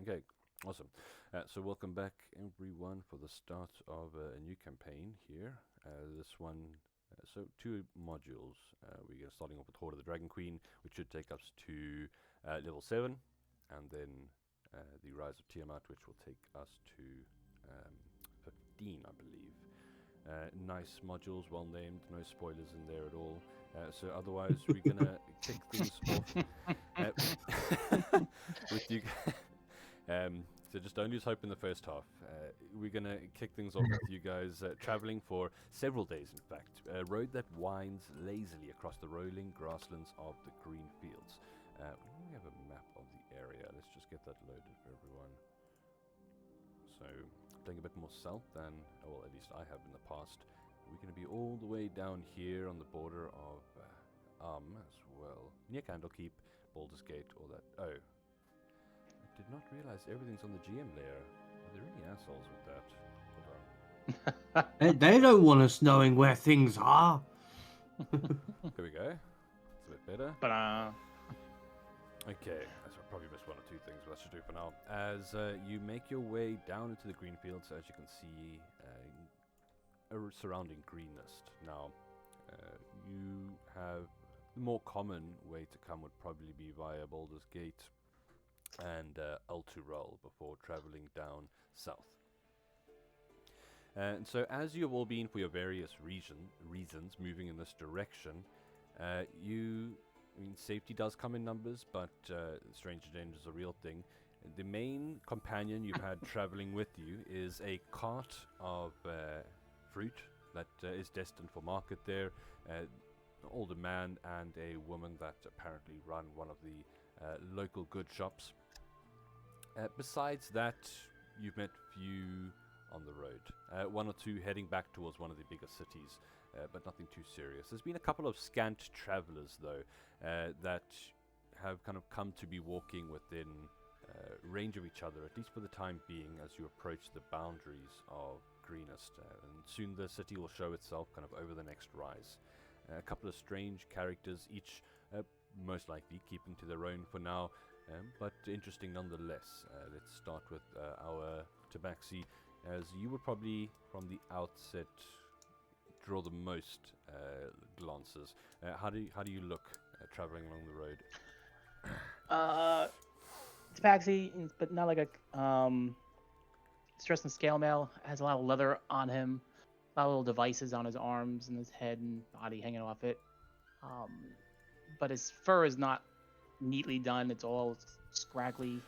Okay, awesome. So welcome back, everyone, for the start of a new campaign here. This one, so two modules. We're starting off with Hoard of the Dragon Queen, which should take us to level 7, and then the Rise of Tiamat, which will take us to 15, I believe. Nice modules, well named, no spoilers in there at all. So otherwise, we're gonna kick things off with you. So just don't lose hope in the first half. We're going to kick things off with you guys traveling for several days, in fact. A road that winds lazily across the rolling grasslands of the green fields. We have a map of the area. Let's just get that loaded for everyone. So, playing a bit more south than, well, at least I have in the past. We're going to be all the way down here on the border of as well. Near Candlekeep, Baldur's Gate, all that. Oh. Did not realize everything's on the GM layer. Are there any assholes with that? Hold on. They don't want us knowing where things are. Here we go. It's a bit better. Okay, so I probably missed one or two things, but that should do for now. As you make your way down into the green fields, as you can see, surrounding Greenest. Now, you have the more common way to come would probably be via Baldur's Gate and Alturol before traveling down south. And so as you have all been for your various reasons moving in this direction, safety does come in numbers, but stranger danger is a real thing. The main companion you've had traveling with you is a cart of fruit that is destined for market there. An older man and a woman that apparently run one of the local good shops. Besides that, you've met few on the road. One or two heading back towards one of the bigger cities, but nothing too serious. There's been a couple of scant travelers, though, that have kind of come to be walking within range of each other, at least for the time being, as you approach the boundaries of Greenest. And soon the city will show itself kind of over the next rise. A couple of strange characters, each most likely keeping to their own for now, but interesting nonetheless. Let's start with our Tabaxi, as you would probably, from the outset, draw the most glances. How do you look traveling along the road? Tabaxi, but not like a stress and scale mail. Has a lot of leather on him, a lot of little devices on his arms and his head and body hanging off it. But his fur is not neatly done. It's all scraggly,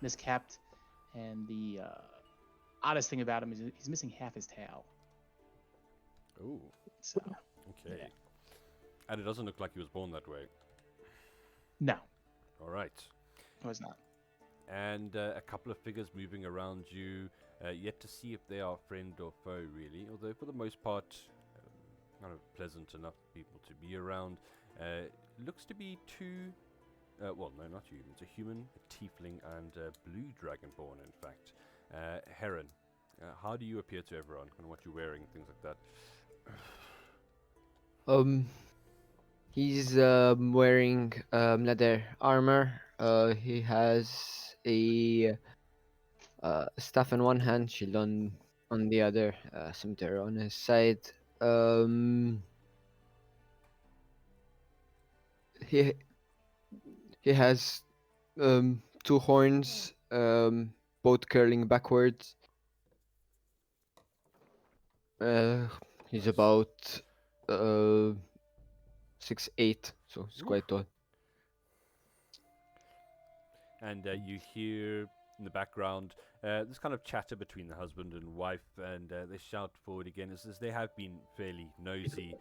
miskept, and the oddest thing about him is he's missing half his tail. Ooh. So, okay. Yeah. And it doesn't look like he was born that way. No, All right. it was not. And a couple of figures moving around you, yet to see if they are friend or foe, really. Although for the most part, kind of pleasant enough people to be around. Looks to be two, well, no, not humans. A human, a tiefling, and a blue dragonborn, in fact. Heron, how do you appear to everyone? Kind of what you're wearing, things like that. He's wearing leather armor. He has a staff in one hand, shield on the other, scimitar on his side. He has two horns, both curling backwards. He's about 6'8", so he's quite tall. And you hear in the background this kind of chatter between the husband and wife, and they shout forward again as they have been fairly nosy.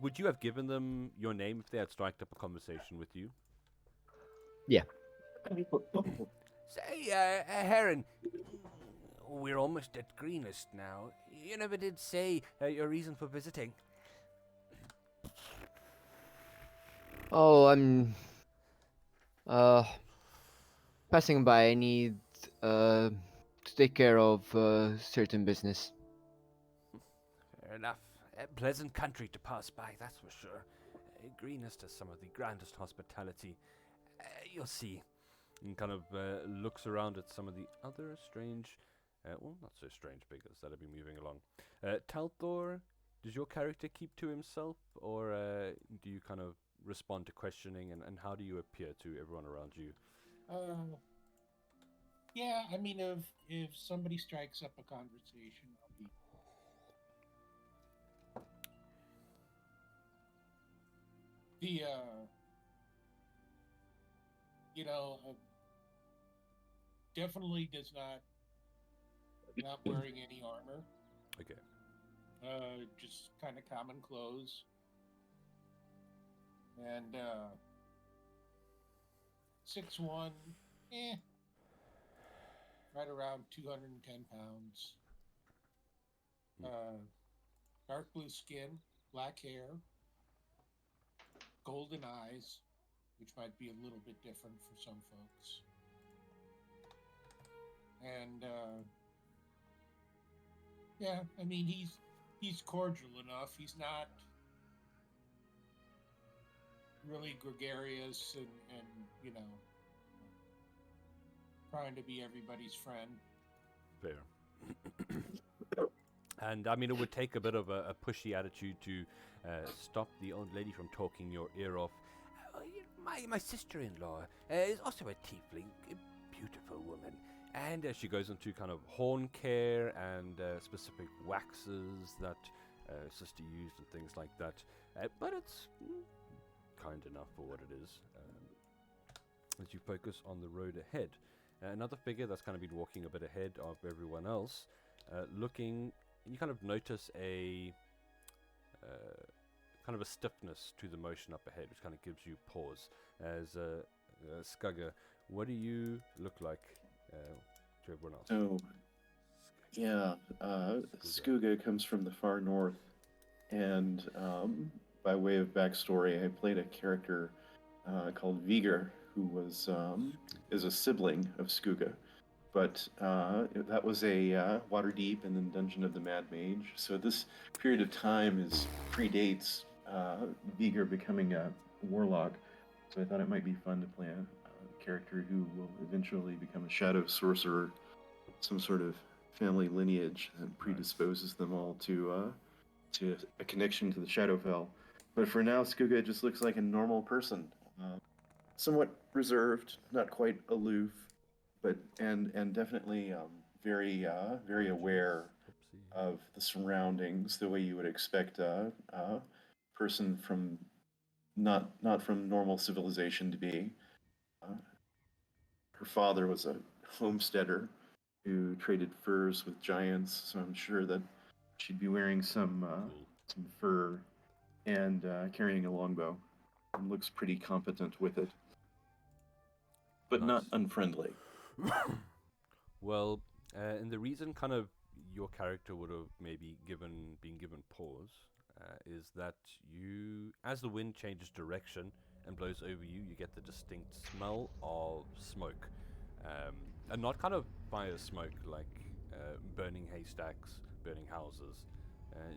Would you have given them your name if they had striked up a conversation with you? Yeah. Say, Heron, we're almost at Greenest now. You never did say your reason for visiting. Oh, I'm passing by. I need to take care of certain business. Fair enough. A pleasant country to pass by, that's for sure. Greenest has some of the grandest hospitality. you'll see. And kind of looks around at some of the other strange, well, not so strange figures that have been moving along. Talthor, does your character keep to himself, or do you kind of respond to questioning, and how do you appear to everyone around you? Yeah, I mean, if somebody strikes up a conversation, I'll be. Definitely does not wearing any armor. Okay. Just kind of common clothes. And 6'1", right around 210 pounds. Dark blue skin, black hair, golden eyes, which might be a little bit different for some folks. And yeah, I mean, he's cordial enough. He's not really gregarious and trying to be everybody's friend. Fair. And I mean, it would take a bit of a pushy attitude to stop the old lady from talking your ear off. My sister-in-law is also a tiefling, a beautiful woman. And she goes into kind of horn care and specific waxes that sister used and things like that. But it's kind enough for what it is. As you focus on the road ahead. Another figure that's kind of been walking a bit ahead of everyone else, looking, you kind of notice a kind of a stiffness to the motion up ahead, which kind of gives you pause. As Skugga, what do you look like to everyone else? So, yeah, Skugga comes from the far north, and by way of backstory, I played a character called Viger, who was is a sibling of Skugga, but that was a Waterdeep and then Dungeon of the Mad Mage. So this period of time predates Viger becoming a warlock. So I thought it might be fun to play a character who will eventually become a shadow sorcerer, some sort of family lineage that predisposes them all to a connection to the Shadowfell. But for now, Skugga just looks like a normal person. Somewhat reserved, not quite aloof, but and definitely very aware of the surroundings, the way you would expect a person from not from normal civilization to be. Her father was a homesteader who traded furs with giants, so I'm sure that she'd be wearing some fur and carrying a longbow, and looks pretty competent with it. But not unfriendly. Well, and the reason kind of your character would have maybe been given pause is that you, as the wind changes direction and blows over you, you get the distinct smell of smoke. And not kind of fire smoke like burning haystacks, burning houses.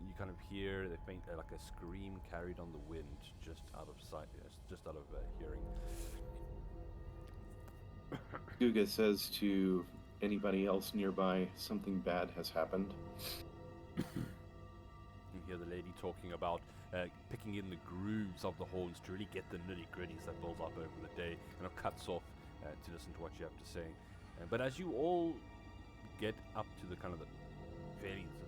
You kind of hear the faint, like a scream carried on the wind, just out of sight, just out of hearing. Skugga says to anybody else nearby, something bad has happened. You hear the lady talking about picking in the grooves of the horns to really get the nitty-gritties that builds up over the day, and it cuts off to listen to what you have to say. But as you all get up to the kind of the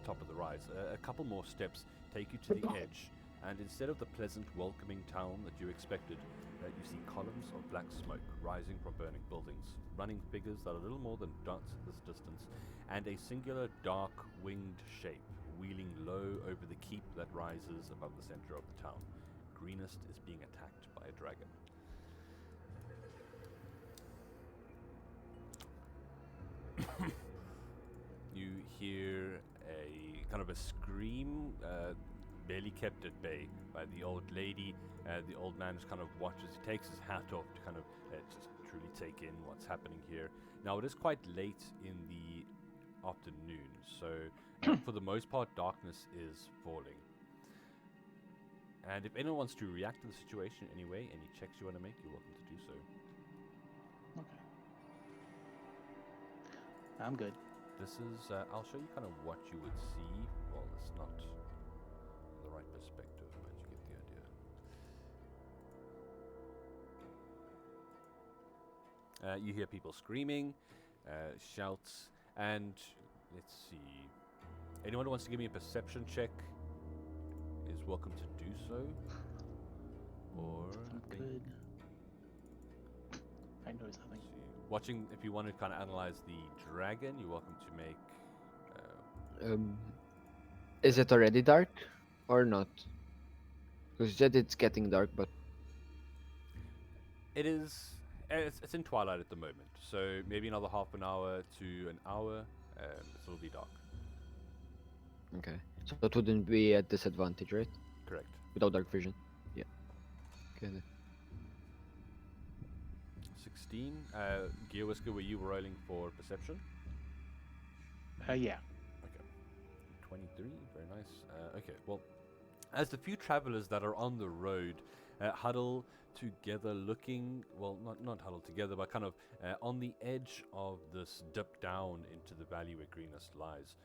top of the rise, a couple more steps take you to the edge, and instead of the pleasant, welcoming town that you expected, you see columns of black smoke rising from burning buildings, running figures that are little more than dots at this distance, and a singular dark winged shape wheeling low over the keep that rises above the center of the town. Greenest is being attacked by a dragon. You hear a kind of a scream, barely kept at bay by the old lady. The old man just kind of watches. He takes his hat off to kind of just truly take in what's happening here. Now, it is quite late in the afternoon, so for the most part, darkness is falling. And if anyone wants to react to the situation anyway, any checks you want to make, you're welcome to do so. I'm good. This is, I'll show you kind of what you would see. Well, it's not the right perspective, but you get the idea. You hear people screaming, shouts, and let's see. Anyone who wants to give me a perception check is welcome to do so. Or I'm I think, good. I noticed nothing. let's see. Watching, if you want to kind of analyze the dragon, you're welcome to make. Is it already dark or not? Because you said it's getting dark, but It is. It's in twilight at the moment, so maybe another half an hour to an hour, it'll be dark. okay. So it wouldn't be a disadvantage, right? Correct. Without dark vision. Yeah. Okay. Then. 16. Gear Whisker, were you rolling for perception? Yeah. Okay. 23. Very nice. Okay. Well, as the few travelers that are on the road huddle together, looking, well, not huddle together, but kind of on the edge of this dip down into the valley where Greenest lies,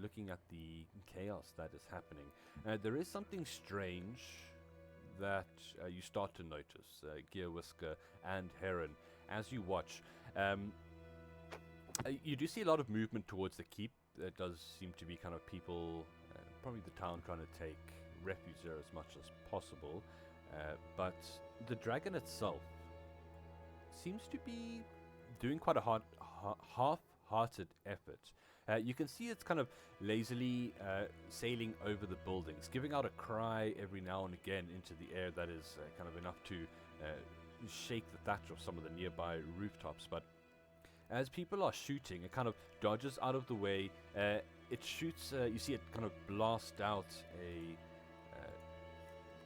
looking at the chaos that is happening, there is something strange that you start to notice, Gear Whisker and Heron, as you watch. You do see a lot of movement towards the keep. There does seem to be kind of people, probably the town, trying to take refuge there as much as possible. But the dragon itself seems to be doing quite a half-hearted effort. You can see it's kind of lazily sailing over the buildings, giving out a cry every now and again into the air that is kind of enough to shake the thatch of some of the nearby rooftops. But as people are shooting, it kind of dodges out of the way. It shoots, you see it kind of blast out a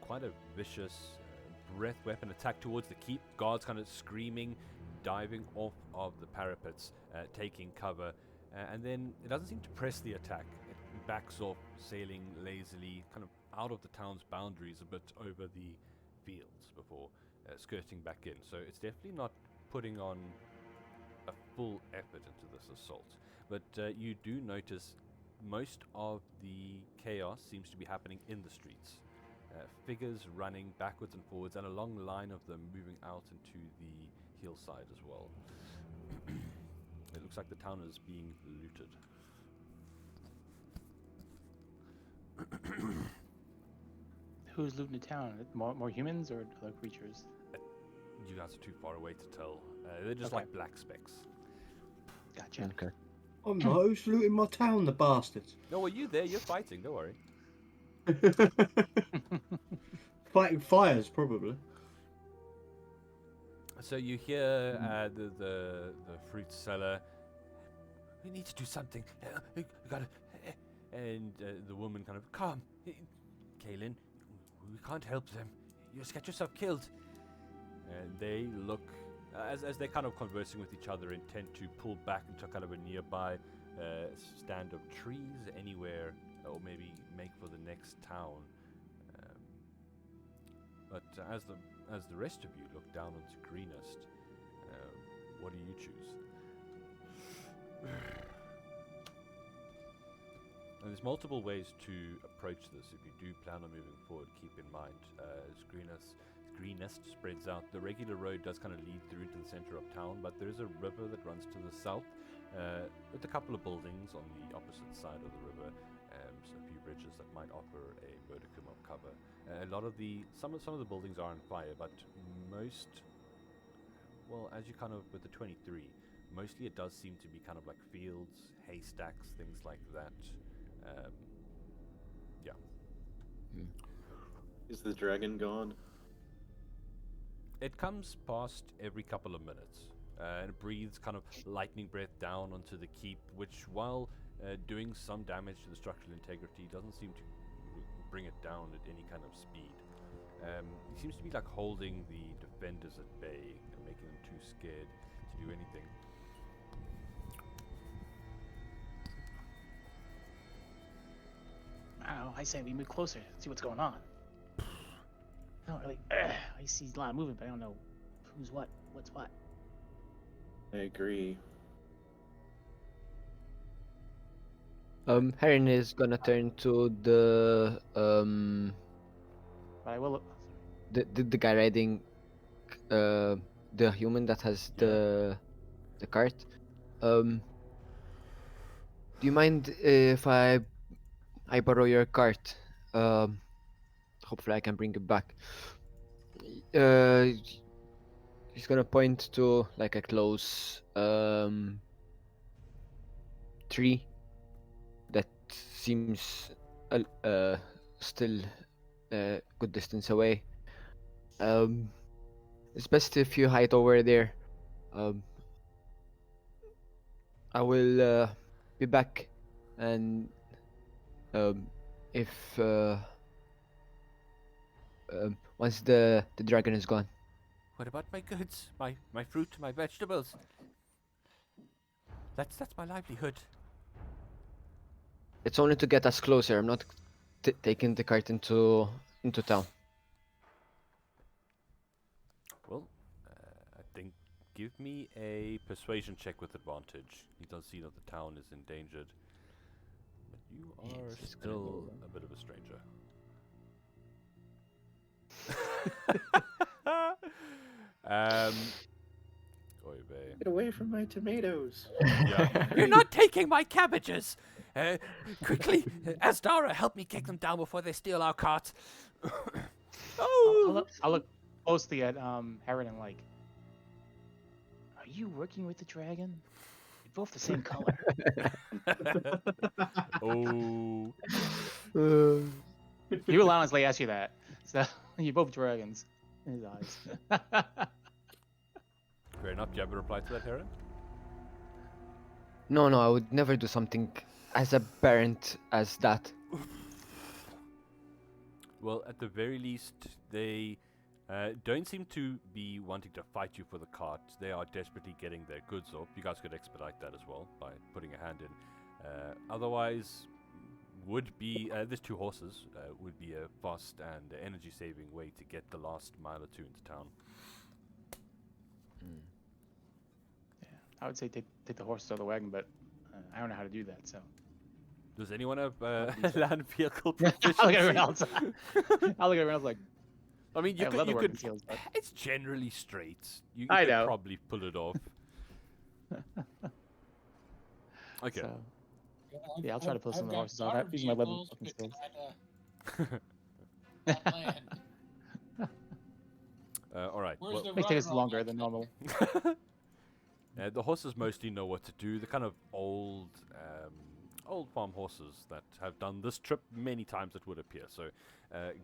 quite a vicious breath weapon attack towards the keep. Guards kind of screaming, diving off of the parapets, taking cover. And then it doesn't seem to press the attack. It backs off, sailing lazily, kind of out of the town's boundaries a bit over the fields before skirting back in. So it's definitely not putting on a full effort into this assault. But you do notice most of the chaos seems to be happening in the streets. Figures running backwards and forwards, and a long line of them moving out into the hillside as well. It looks like the town is being looted. Who's looting the town? More humans or other creatures? You guys are too far away to tell. They're just Okay. like black specks. Gotcha. Okay. I'm not. Who's looting my town, the bastards? No, well, you there? You're fighting. Don't worry. Fighting fires, probably. So you hear the fruit seller. We need to do something. We gotta. And the woman kind of, calm, Kaylin. We can't help them. You just get yourself killed. And they look, as they're kind of conversing with each other, intent to pull back into kind of a nearby stand of trees anywhere, or maybe make for the next town. But as the rest of you look down onto Greenest, what do you choose? And there's multiple ways to approach this. If you do plan on moving forward, keep in mind, as Greenest spreads out, the regular road does kind of lead through into the center of town, but there is a river that runs to the south, with a couple of buildings on the opposite side of the river, so a few bridges that might offer a modicum of cover. A lot of some of the buildings are on fire, but most, well, as you kind of with the 23, mostly it does seem to be kind of like fields, haystacks, things like that. Yeah. Is the dragon gone? It comes past every couple of minutes, and it breathes kind of lightning breath down onto the keep, which, while doing some damage to the structural integrity, doesn't seem to bring it down at any kind of speed. It seems to be like holding the defenders at bay and making them too scared to do anything. Oh, I say we move closer, see what's going on. I don't really. I see a lot of movement, but I don't know who's what's what. I agree. Heron is gonna turn to But I will. the guy riding the human that has the cart. Do you mind if I borrow your cart? Um, Hopefully I can bring it back. Uh, he's gonna point to like a close tree that seems still a good distance away. It's best if you hide over there. Um, I will be back, and um, if once the dragon is gone. What about my goods? My fruit, my vegetables? That's my livelihood. It's only to get us closer. I'm not taking the cart into town. Well, I think give me a persuasion check with advantage. He does see that the town is endangered, but you are Yes, he's gonna still go. a bit of a stranger. um, oy vey. Get away from my tomatoes. Yeah. You're not taking my cabbages! Quickly, Asdara, help me kick them down before they steal our cart. I'll look closely at Heron and like, are you working with the dragon? You're both the same color. Oh. He will honestly ask you that. So you're both dragons in his eyes. Fair enough. Do you have a reply to that, Heron? No, I would never do something as aberrant as that. Well, at the very least, they don't seem to be wanting to fight you for the cart. They are desperately getting their goods off. You guys could expedite that as well by putting a hand in. Otherwise, would be there's 2 horses. Would be a fast and energy-saving way to get the last mile or 2 into town. I would say take the horses out of the wagon, but I don't know how to do that. So Does anyone have land vehicle I'll look at everyone proficiency? else. I'll look at everyone else like, I mean, I you have could. leather You working could. skills, but It's generally straight. You I could know. probably pull it off. Okay. so yeah, I'll try to pull some of the horses off using my leather working skills. All right. Where's Well, the May take us rudder on longer that than thing? normal. the horses mostly know what to do. They're kind of old farm horses that have done this trip many times, it would appear. So,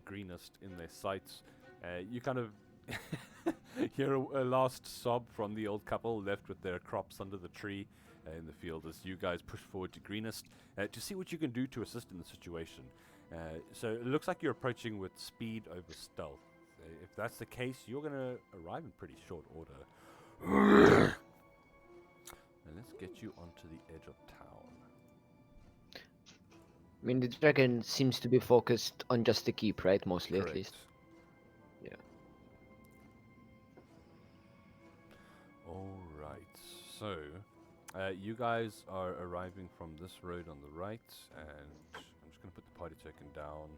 greenest in their sights. You kind of hear a last sob from the old couple left with their crops under the tree in the field as you guys push forward to greenest to see what you can do to assist in the situation. So it looks like you're approaching with speed over stealth. If that's the case, you're going to arrive in pretty short order. And let's get you onto the edge of town. I mean, the dragon seems to be focused on just the keep, right? Mostly, Correct. at least. Yeah. All right. So, you guys are arriving from this road on the right, and I'm just going to put the party token down.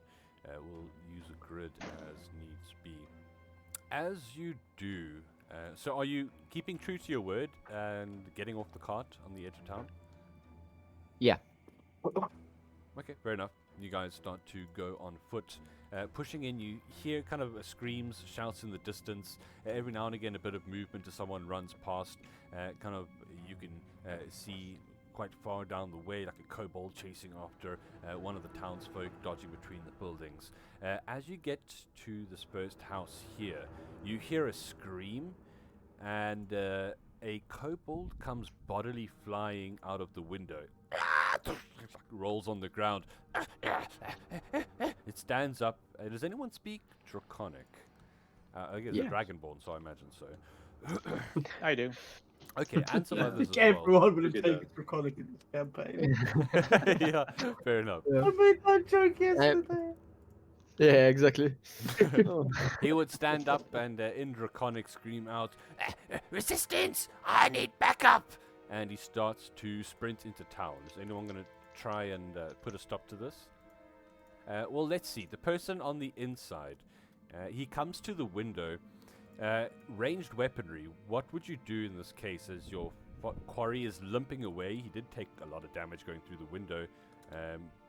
We'll use a grid as needs be. As you do, so are you keeping true to your word and getting off the cart on the edge of town? Yeah. Okay, fair enough. You guys start to go on foot. Pushing in, you hear kind of screams, shouts in the distance. Every now and again, a bit of movement as someone runs past. Kind of, you can see quite far down the way, like a kobold chasing after one of the townsfolk, dodging between the buildings. As you get to this first house here, you hear a scream, and a kobold comes bodily flying out of the window. Rolls on the ground. It stands up. Does anyone speak Draconic? I guess Yeah. it's Dragonborn, so I imagine so. I do. Okay, and some I others think as well. everyone would have Look at taken Draconic in this campaign. Yeah, fair enough. I made that joke yesterday. Yeah, exactly. He would stand up and in Draconic scream out, "Resistance! I need backup!" And he starts to sprint into town. Is anyone going to try and put a stop to this? Well, let's see. The person on the inside, he comes to the window. Ranged weaponry. What would you do in this case as your quarry is limping away? He did take a lot of damage going through the window.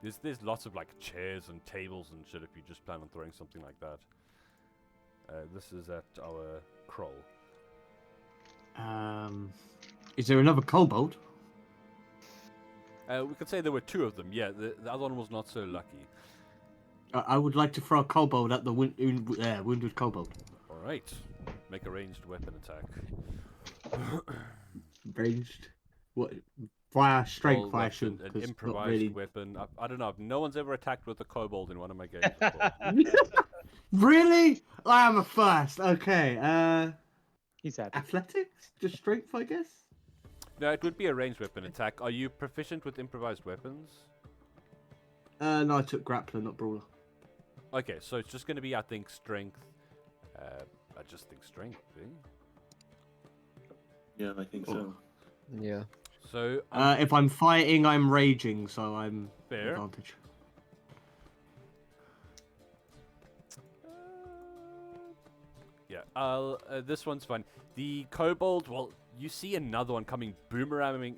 There's lots of like chairs and tables and shit if you just plan on throwing something like that. This is at our Kroll. Is there another kobold? We could say there were two of them. Yeah, the other one was not so lucky. I would like to throw a kobold at the wounded kobold. All right, make a ranged weapon attack. Ranged? What? Fire strength, Roll I weapon, should. an 'Cause improvised not really... weapon. I don't know. No one's ever attacked with a kobold in one of my games before. Really? I am a first. Okay. He's happy. Athletics? Just strength, I guess. No, it would be a ranged weapon attack. Are you proficient with improvised weapons? No, I took grappler, not brawler. Okay, so it's just going to be, I think, strength. I just think strength. Yeah, I think so. Yeah. So If I'm fighting, I'm raging, so I'm fair. advantage. Yeah, I'll. This one's fun. The kobold. Well, you see another one coming boomeranging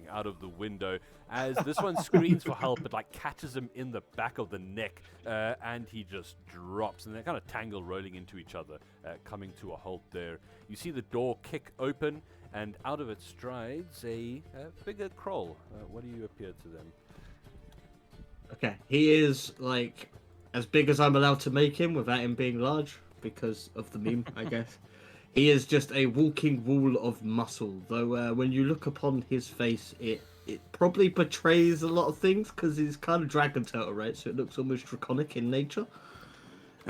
out of the window as this one screams for help, but like catches him in the back of the neck, and he just drops, and they kind of tangle, rolling into each other, coming to a halt there. You see the door kick open, and out of it strides a bigger Kroll. What do you appear to them? Okay, he is like as big as I'm allowed to make him without him being large because of the meme, I guess. He is just a walking wall of muscle, though when you look upon his face, it probably portrays a lot of things because he's kind of dragon turtle, right? So it looks almost draconic in nature.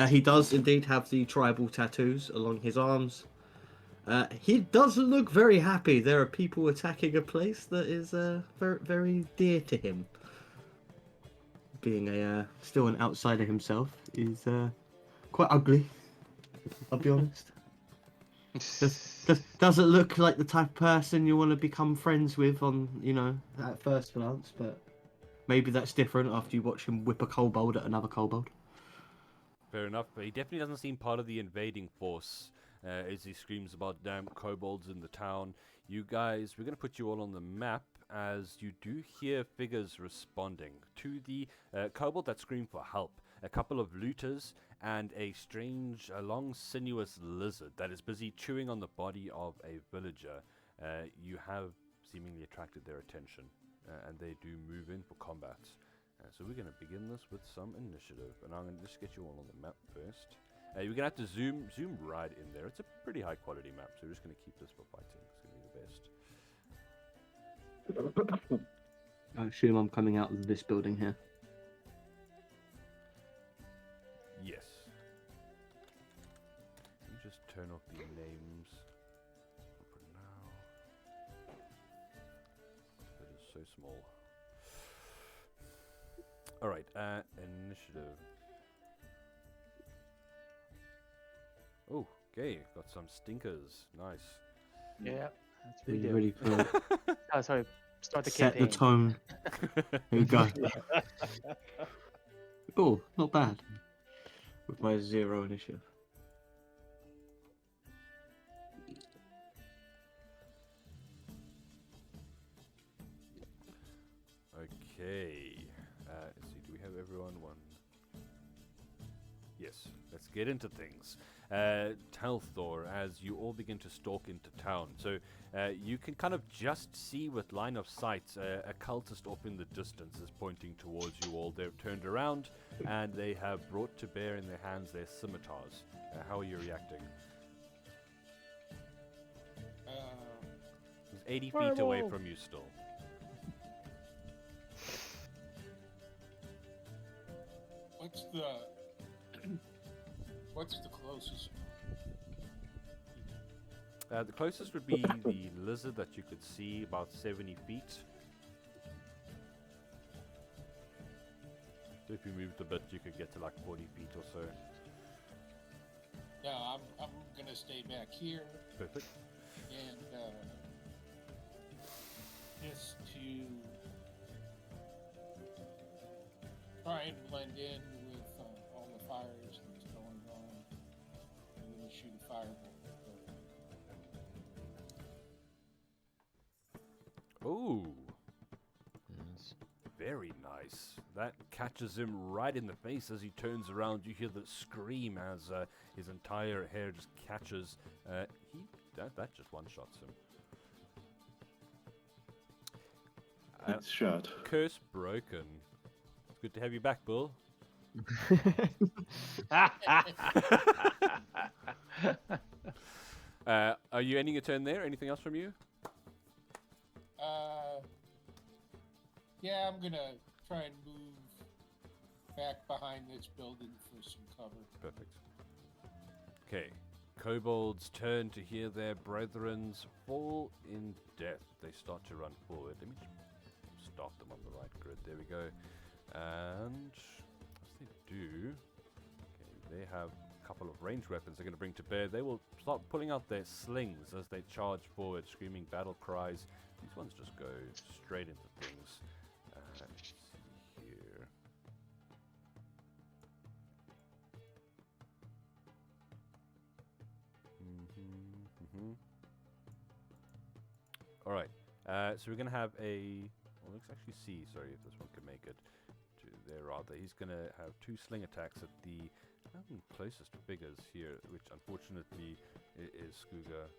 He does indeed have the tribal tattoos along his arms. He doesn't look very happy. There are people attacking a place that is very, very dear to him. Being still an outsider himself is quite ugly, I'll be honest. Doesn't look like the type of person you want to become friends with on, at first glance, but maybe that's different after you watch him whip a kobold at another kobold. Fair enough, but he definitely doesn't seem part of the invading force as he screams about damn kobolds in the town. You guys, we're going to put you all on the map as you do hear figures responding to the kobold that screamed for help. A couple of looters and a strange, long, sinuous lizard that is busy chewing on the body of a villager. You have seemingly attracted their attention, and they do move in for combat. So we're going to begin this with some initiative, and I'm going to just get you all on the map first. You're going to have to zoom right in there. It's a pretty high quality map, so we're just going to keep this for fighting. It's going to be the best. I assume I'm coming out of this building here. Yes. Let me just turn off the names for now. It is so small. Alright, initiative. Oh, okay, got some stinkers. Nice. Yeah, that's Are what we you do. ready for Oh, sorry. Start the set campaign. the tone? Here we go. Oh, not bad. With my 0 initiative. Okay. Let's see, do we have everyone? One. Yes, let's get into things. Telthor, as you all begin to stalk into town. So you can kind of just see with line of sight a cultist off in the distance is pointing towards you all. They've turned around and they have brought to bear in their hands their scimitars. How are you reacting? He's 80 feet away Fireball. from you still. What's the closest? The closest would be the lizard that you could see about 70 feet. So if you moved a bit, you could get to like 40 feet or so. Yeah, I'm gonna stay back here Perfect. and just to try and blend in with all the fires that's going on. I'm going to shoot a fireball. Ooh, Yes. very nice. That catches him right in the face as he turns around. You hear the scream as his entire hair just catches. That just one-shots him. Nice shot. Curse broken. It's good to have you back, Bull. Are you ending your turn there? Anything else from you? Yeah, I'm going to try and move back behind this building for some cover. Perfect. Okay. Kobolds turn to hear their brethrens fall in death. They start to run forward. Let me just start them on the right grid. There we go. And as they do, okay, they have a couple of ranged weapons they're going to bring to bear. They will start pulling out their slings as they charge forward, screaming battle cries. These ones just go straight into things. Let's see here. All right. So we're gonna have a. Well, let's actually see. Sorry if this one can make it to there. Rather, he's gonna have 2 sling attacks at the closest figures here, which unfortunately is Skooga.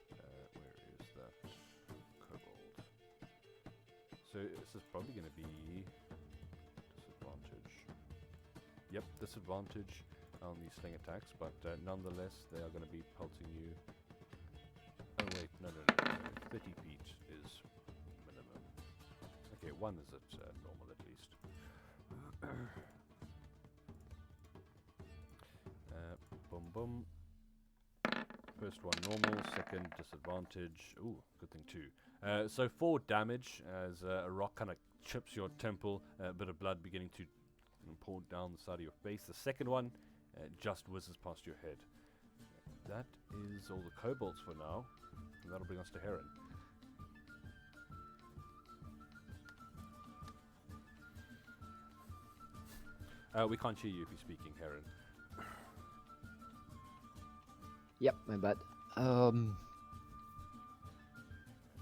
Where is that kobold? So this is probably gonna be disadvantage. Yep, disadvantage on these sling attacks, but nonetheless, they are gonna be pelting you. Oh wait, no. 30 feet is minimum. Okay, 1 is at normal at least. Boom, boom. First one normal, second disadvantage. Ooh, good thing 2. So 4 damage as a rock kind of chips your temple, a bit of blood beginning to pour down the side of your face. The second one just whizzes past your head. That is all the kobolds for now. And that'll bring us to Heron. We can't hear you if you're speaking, Heron. Yep, my bad.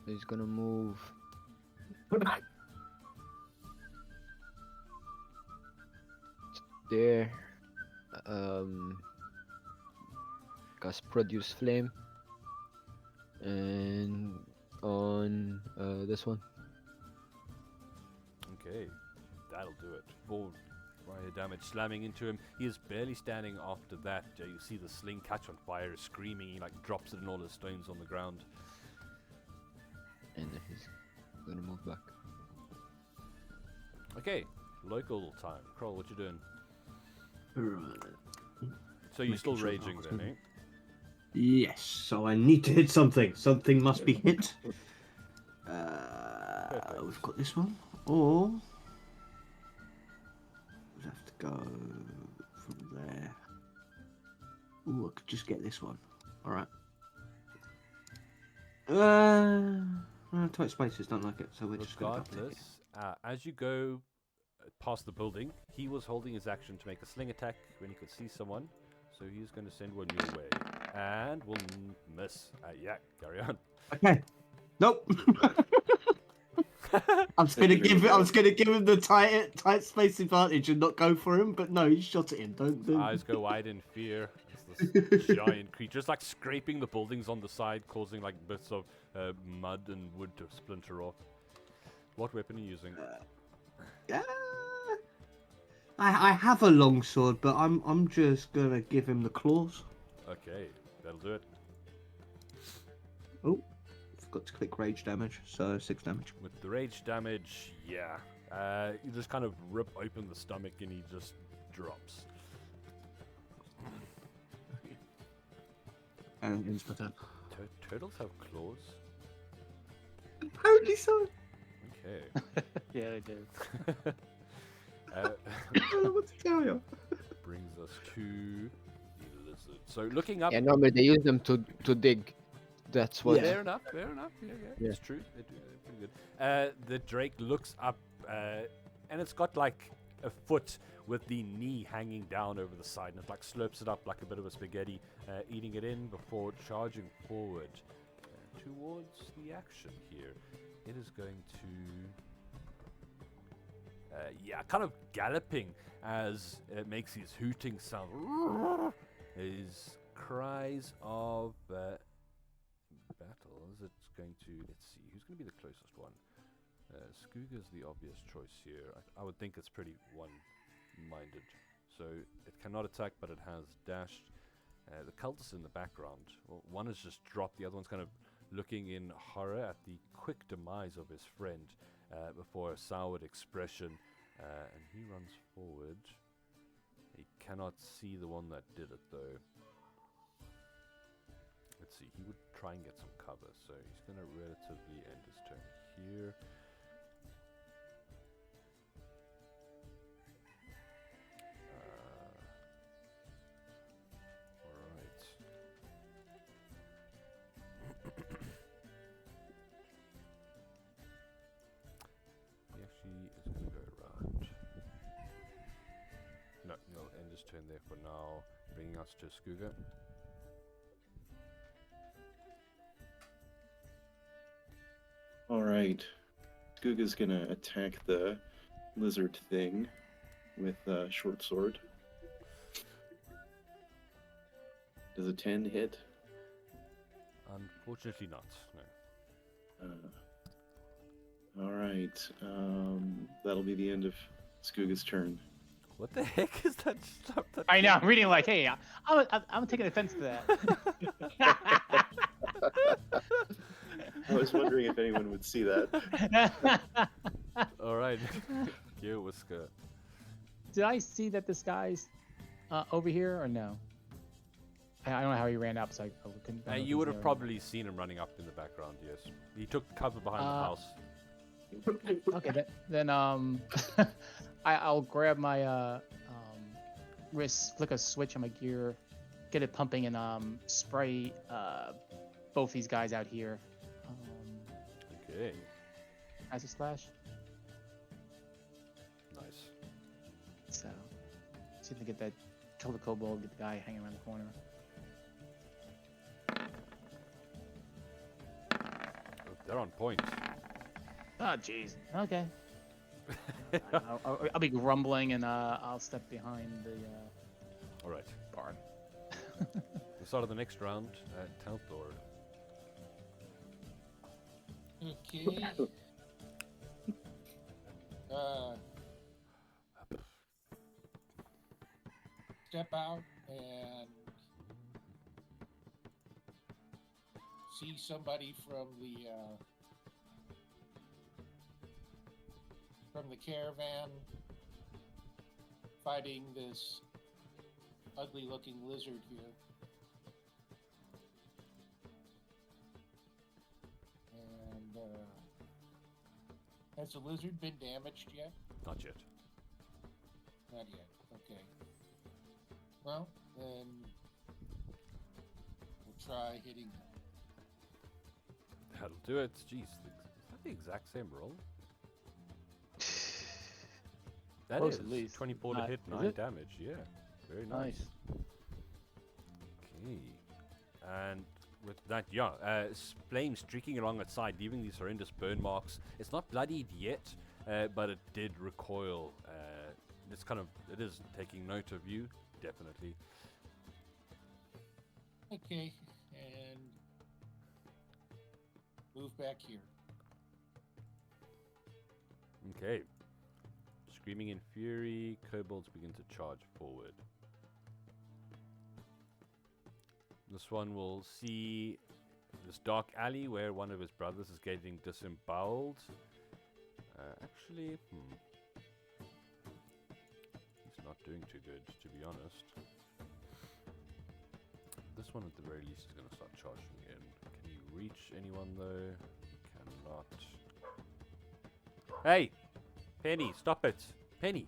He's gonna move. There. Cast produce flame. And on this one. Okay, that'll do it. 4 fire damage slamming into him. He is barely standing after that. You see the sling catch on fire, screaming. He like drops it and all his stones on the ground. And he's gonna move back. Okay, local time. Kroll, what you doing? Right. So you're Making still sure raging that then, was eh? Yes, so I need to hit something. Something must be hit. We've got this one. Or we'd have to go from there. Ooh, I could just get this one. Alright. Tight spaces, don't like it, so we're just going to Regardless, as you go past the building, he was holding his action to make a sling attack when he could see someone. So he's going to send one your way. And we'll miss. Yeah, carry on. Okay. Nope. I was gonna give him the tight space advantage and not go for him, but no, he shot at him. Don't. Eyes go wide in fear as this giant creature is like scraping the buildings on the side, causing like bits of mud and wood to splinter off. What weapon are you using? I have a long sword, but I'm just gonna give him the claws. Okay, that'll do it. Oh, forgot to click rage damage, so 6 damage. With the rage damage, yeah. You just kind of rip open the stomach and he just drops. And ends my turn. Turtles have claws? Apparently so. Okay. Yeah, they do. I don't know what to tell you. Brings us to the lizard. So looking up. Yeah, normally they use them to dig. That's what. Fair enough. Fair enough. Yeah. It's true. They do. They're pretty good. The drake looks up, and it's got like a foot with the knee hanging down over the side, and it like slurps it up like a bit of a spaghetti, eating it in before charging forward towards the action here. It is going to, kind of galloping as it makes his hooting sound. His cries of battle. Is it going to? Let's see. Who's going to be the closest one? Skooga's the obvious choice here. I would think it's pretty one-minded. So it cannot attack, but it has dashed. The cultist in the background. Well, one has just dropped. The other one's kind of looking in horror at the quick demise of his friend before a soured expression. And he runs forward. He cannot see the one that did it, though. Let's see. He would try and get some cover. So he's going to relatively end his turn here. Turn there for now, bringing us to Skooga. All right, Skooga's gonna attack the lizard thing with a short sword. Does a 10 hit? Unfortunately not, no. All right, that'll be the end of Skooga's turn. What the heck is that stuff? I know. I'm reading like, hey, I'm taking offense to that. I was wondering if anyone would see that. All right, here, Whisker. Did I see that this guy's over here or no? I don't know how he ran up, so I couldn't. You would have probably seen him running up in the background. Yes, he took cover behind the house. Okay, then I'll grab my wrist, flick a switch on my gear, get it pumping, and spray both these guys out here. Okay. As a slash. Nice. So, see if I can get that, kill the kobold, get the guy hanging around the corner. Oh, they're on point. Oh, jeez. Okay. I'll be grumbling, and I'll step behind the All right. barn. The start of the next round, Telthor. Okay. Step out and see somebody from the caravan fighting this ugly-looking lizard here. And has the lizard been damaged yet? Not yet. Not yet. Okay. Well, then we'll try hitting him. That'll do it. Jeez, is that the exact same roll? That Close is at least. 24 to hit, Is 9 it? damage. Yeah, very nice. Okay, and with that, flame streaking along its side, leaving these horrendous burn marks. It's not bloodied yet, but it did recoil. It is taking note of you, definitely. Okay, and move back here. Okay. Screaming in fury, kobolds begin to charge forward. This one will see this dark alley where one of his brothers is getting disemboweled. Actually, he's not doing too good, to be honest. This one, at the very least, is going to start charging in. Can he reach anyone, though? Cannot. Hey! Penny, stop it! Penny!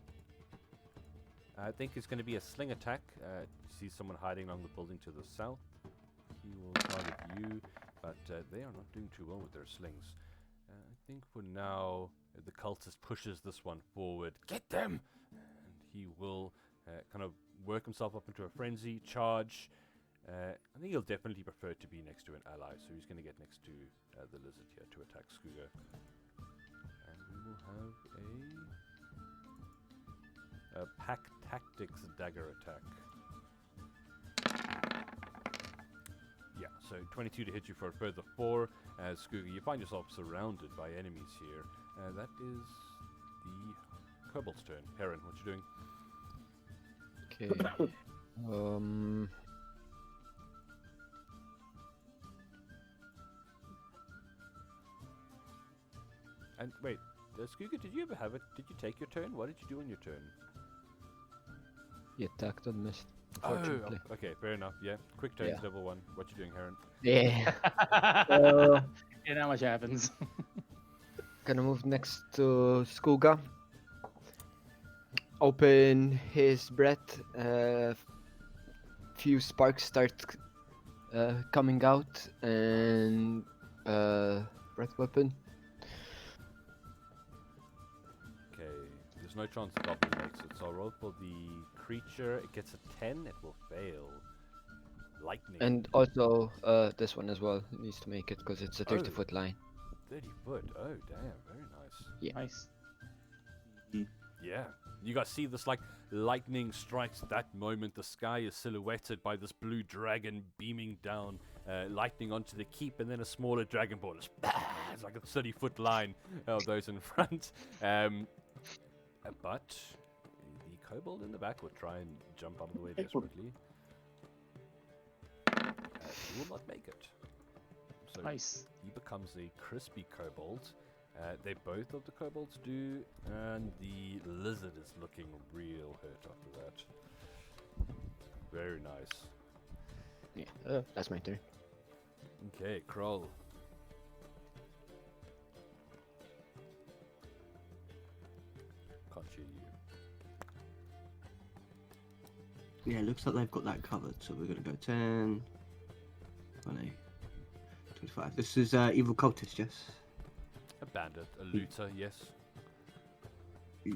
I think it's going to be a sling attack. See someone hiding along the building to the south. He will target you, but they are not doing too well with their slings. I think for now, The cultist pushes this one forward. Get them! And he will kind of work himself up into a frenzy, charge. I think he'll definitely prefer to be next to an ally, so he's going to get next to the lizard here to attack Skooga. And we will have a pack tactics dagger attack. Yeah, so 22 to hit you for a further 4. Skooga, you find yourself surrounded by enemies here. That is the kobold's turn. Heron, what you doing? Okay. And wait, Skooga, did you ever have it? Did you take your turn? What did you do on your turn? He attacked and missed. Oh, Unfortunately. okay, fair enough. Yeah, quick turns, Yeah. level 1. What you doing, Heron? Yeah. Yeah, not much happens. Gonna move next to Skooga. Open his breath. Few sparks start coming out, and breath weapon. Okay, there's no chance the goblin makes it, so I'll roll for the creature. It gets a 10, it will fail. Lightning. And also this one as well needs to make it because it's a 30-foot line. 30 foot. Oh, damn. Very nice. Yeah. Nice. Yeah. You guys see this, like, lightning strikes that moment. The sky is silhouetted by this blue dragon beaming down, lightning onto the keep, and then a smaller dragon ball. It's like a 30-foot line of those in front. But the kobold in the back would try and jump out of the way desperately. He will not make it. So Nice. he becomes a crispy kobold. They both of the kobolds do, and the lizard is looking real hurt after that. Very nice. Yeah. That's my turn. Okay, Kroll. Can't hear you. Yeah, looks like they've got that covered. So we're gonna go 10, 20, 25. This is evil cultist, yes. A bandit, a looter, yes. Yeah.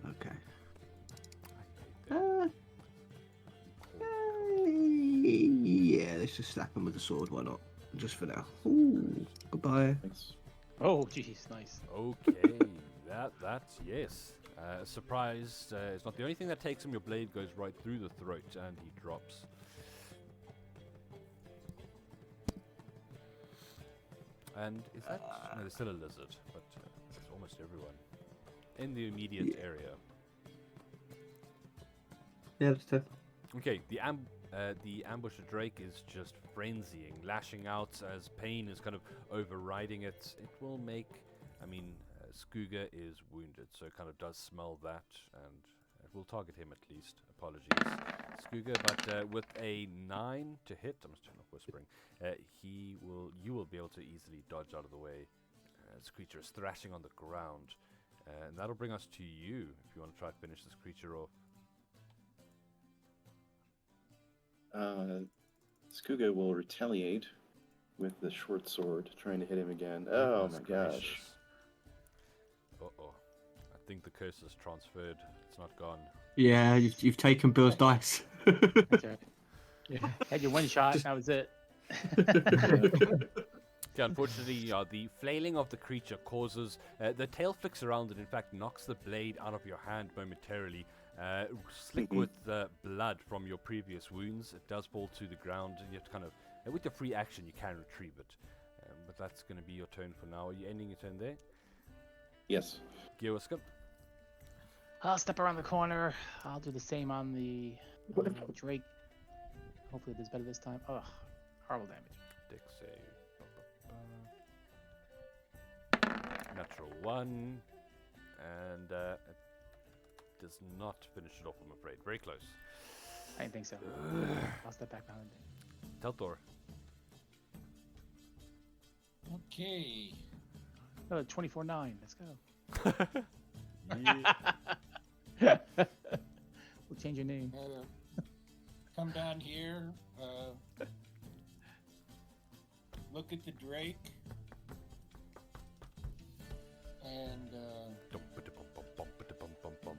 Okay. I hate them. Yeah, let's just slap him with the sword. Why not? Just for now. Ooh, goodbye. Thanks. Oh, jeez, nice. Okay, that's yes. Surprised, it's not the only thing that takes him. Your blade goes right through the throat and he drops. And is that... no, there's still a lizard, but it's almost everyone. In the immediate area. Yeah, that's tough. Okay, the ambusher Drake is just frenzying, lashing out as pain is kind of overriding it. It will make... I mean, Skooga is wounded, so it kind of does smell that, and it will target him at least. Apologies, Skooga, but with a 9 to hit, I'm just turning off whispering, you will be able to easily dodge out of the way. This creature is thrashing on the ground, and that'll bring us to you, if you want to try to finish this creature off. Skooga will retaliate with the short sword, trying to hit him again. Oh my gosh. Uh-oh. I think the curse is transferred. It's not gone. Yeah, you've taken Bill's dice. That's right. Yeah. Had your one shot, that was it. Okay, unfortunately, the flailing of the creature causes... the tail flicks around and, in fact, knocks the blade out of your hand momentarily. Slick with blood from your previous wounds. It does fall to the ground, and you have to kind of... with your free action, you can retrieve it. But that's going to be your turn for now. Are you ending your turn there? Yes. Geoskip? I'll step around the corner. I'll do the same on the Drake. Hopefully it does better this time. Ugh, horrible damage. Dex save. Natural 1. And it does not finish it off, I'm afraid. Very close. I didn't think so. I'll step back behind it. Teltor. Okay. Oh, 24-9. Let's go. Yeah. We'll change your name. Come down here. Look at the Drake. And Dum-ba-da-bum-bum-bum-ba-da-bum-bum-bum.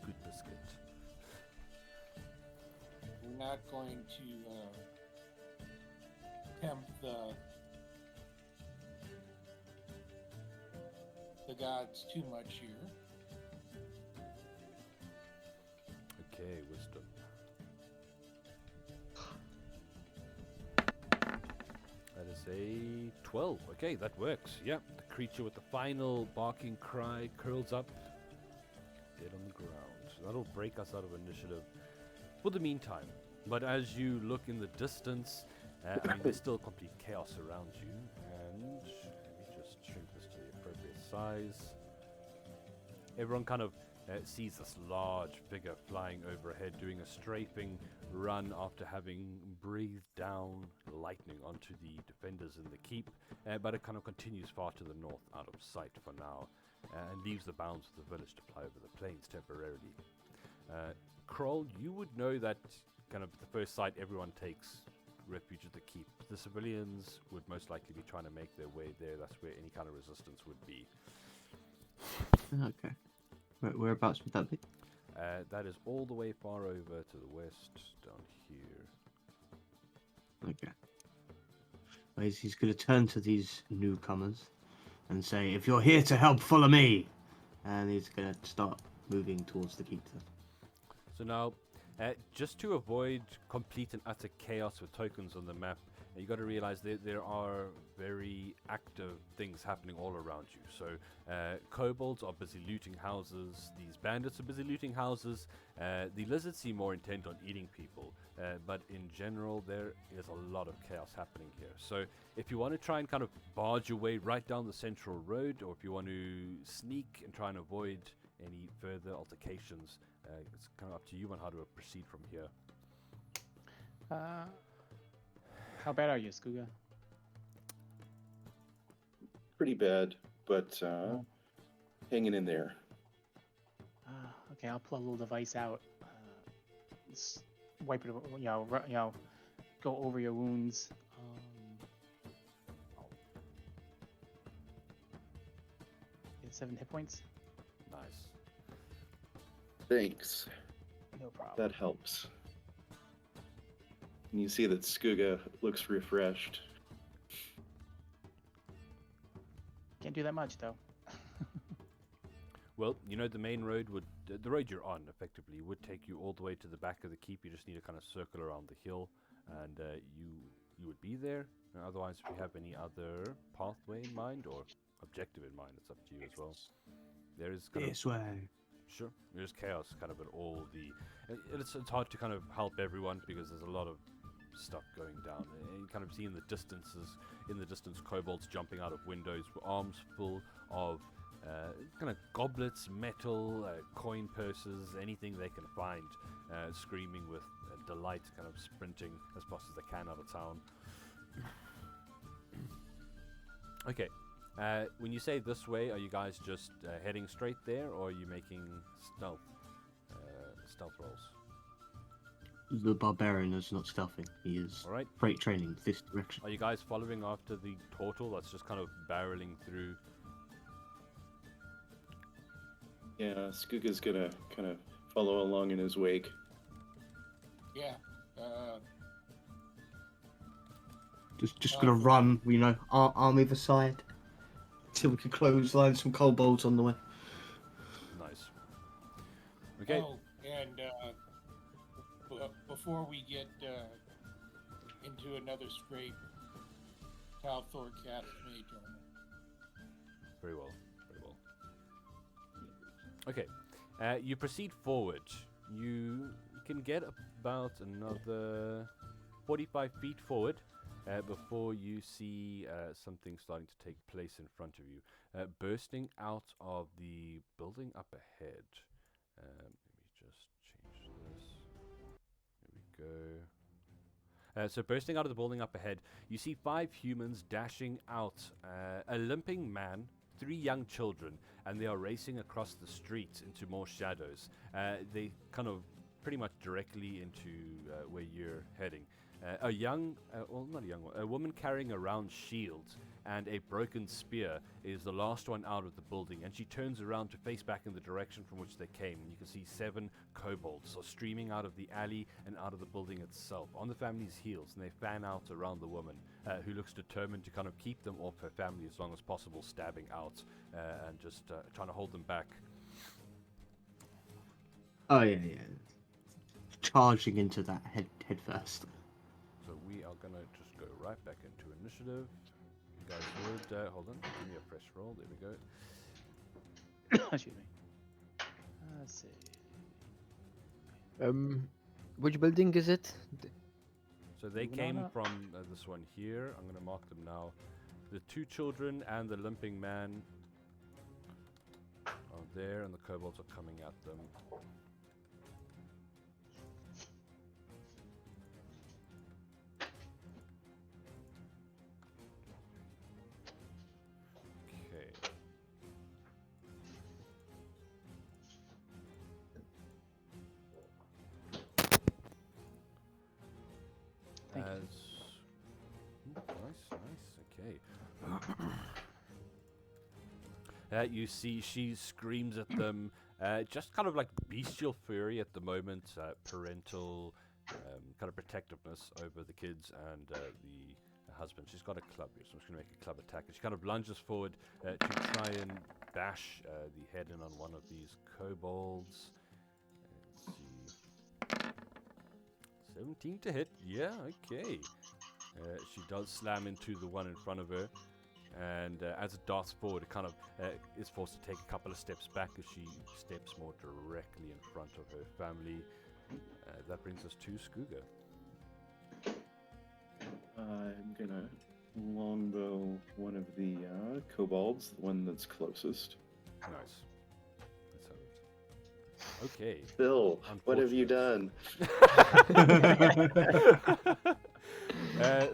Good biscuit. we're not going to tempt the gods too much here. Okay, wisdom. That is a 12. Okay, that works. Yep, the creature with the final barking cry curls up, dead on the ground. So that'll break us out of initiative for the meantime. But as you look in the distance, I mean, there's still complete chaos around you. And let me just shrink this to the appropriate size. Everyone kind of sees this large figure flying overhead, doing a strafing run after having breathed down lightning onto the defenders in the keep, but it kind of continues far to the north out of sight for now, and leaves the bounds of the village to fly over the plains temporarily. Kroll, you would know that kind of the first sight everyone takes refuge at the keep. The civilians would most likely be trying to make their way there. That's where any kind of resistance would be. Okay. Whereabouts would that be? That is all the way far over to the west, down here. Okay. Well, he's going to turn to these newcomers and say, "If you're here to help, follow me." And he's going to start moving towards the keep. So now, just to avoid complete and utter chaos with tokens on the map, you got to realize that there are very active things happening all around you. So kobolds are busy looting houses, these bandits are busy looting houses, the lizards seem more intent on eating people, but in general there is a lot of chaos happening here. So if you want to try and kind of barge your way right down the central road, or if you want to sneak and try and avoid any further altercations, it's kind of up to you on how to proceed from here. How bad are you, Skuga? Pretty bad, but hanging in there. Okay, I'll pull a little device out. Wipe it, go over your wounds. Get 7 hit points. Nice. Thanks. No problem. That helps. And you see that Skuga looks refreshed. Can't do that much though. Well, you know, the main road would, the road you're on effectively would take you all the way to the back of the keep. You just need to kind of circle around the hill, and you would be there. And otherwise, if you have any other pathway in mind or objective in mind, it's up to you as well. There is kind This way. Sure, there's chaos kind of at all the. It's hard to kind of help everyone because there's a lot of stuff going down. And you kind of see in the distance, kobolds jumping out of windows with arms full of kind of goblets, metal, coin purses, anything they can find, screaming with delight, kind of sprinting as fast as they can out of town. Okay. When you say this way, are you guys just heading straight there, or are you making stealth rolls? The barbarian is not stealthing. He is All right. freight training this direction. Are you guys following after the turtle that's just kind of barreling through? Yeah, Skuga's gonna kind of follow along in his wake. Yeah. Just gonna run, arm either side, till we can clothesline some kobolds on the way. Nice. Okay. Oh, and before we get into another scrape, Talthor cast Mage Armor. Very well. Very well. Okay. You proceed forward. You can get about another 45 feet forward before you see something starting to take place in front of you. Bursting out of the building up ahead. Let me just change this. There we go. So bursting out of the building up ahead, you see 5 humans dashing out. A limping man, 3 young children, and they are racing across the street into more shadows. They kind of pretty much directly into where you're heading. A woman carrying a round shield and a broken spear is the last one out of the building, and she turns around to face back in the direction from which they came, and you can see 7 kobolds are streaming out of the alley and out of the building itself on the family's heels, and they fan out around the woman, who looks determined to kind of keep them off her family as long as possible, stabbing out and just trying to hold them back. Oh yeah. Charging into that head first. So we are gonna just go right back into initiative. You guys would hold on, give me a fresh roll. There we go. Excuse me. Let's see. Which building is it? So they Moving on came up. from this one here. I'm gonna mark them now. The 2 children and the limping man are there, and the kobolds are coming at them. Okay. Thank you. Nice, okay. You see she screams at them, just kind of like bestial fury at the moment, parental kind of protectiveness over the kids and the husband. She's got a club here, so I'm just going to make a club attack. And she kind of lunges forward to try and bash the head in on one of these kobolds. Let's see. 17 to hit. Yeah, okay. She does slam into the one in front of her, and as it darts forward, it kind of is forced to take a couple of steps back as she steps more directly in front of her family. That brings us to Skooga. I'm gonna longbow one of the kobolds, the one that's closest. Nice. Let's have it. Okay. Bill, what have you done?